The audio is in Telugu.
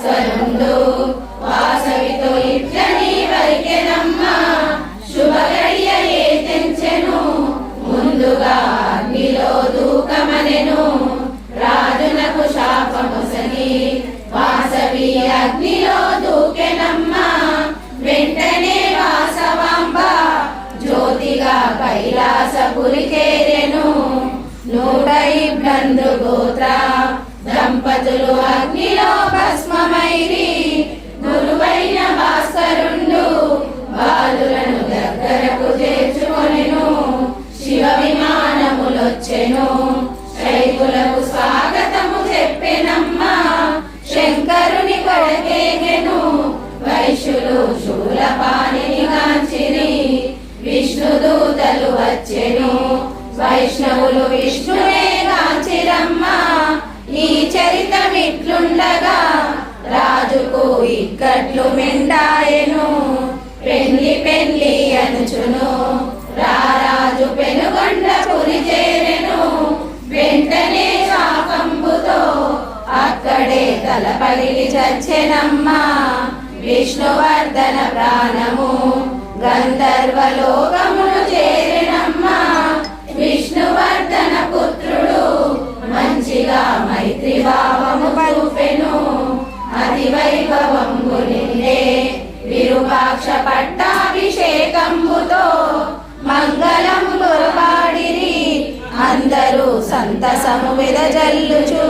భాస్కరుండు వాసవితో ఇట్లని వరికెనమ్మ శుభగడియ ఏ తెంచెను ముందుగా అగ్నిలో దూకమనెను రాజునకు శాపమొసగి వాసవి అగ్నిలో దూకెనమ్మ వెంటనే వాసవాంబ జ్యోతిగా కైలాసపురి చేరెను 102 గోత్ర దంపతులు అగ్నిలో భస్మమైరి గురువైన భాస్కరుండు బాలులను దగ్గరకు చేర్చుకొనెను శివ విమానములొచ్చెను శైవులకు స్వాగతము చెప్పెనమ్మ శంకరుని కొరకేగెను వైశ్యులు శూలపాణిని గాంచిరి విష్ణుదూతలు వచ్చెను వైష్ణవులు విష్ణునే గాంచిరమ్మ ఈ చరితమిట్లుండగా రాజుకు ఇక్కట్లు మెండాయెను పెళ్లి పెళ్లి అనుచును రారాజు పెనుగొండపురి చేరెను వెంటనే శాకంబుతో అక్కడే తల పగిలి చచ్చెనమ్మ విష్ణువర్ధన ప్రాణము గంధర్వలోకమును చేరెనమ్మ విష్ణువర్ధన పుత్రుడు మంచిగా మైత్రి భావము చూపెను అతి వైభవంబు నిండే విరూపాక్ష పట్టాభిషేకంబుతో మంగళములు పాడిరి అందరూ సంతసము వెదజల్లుచు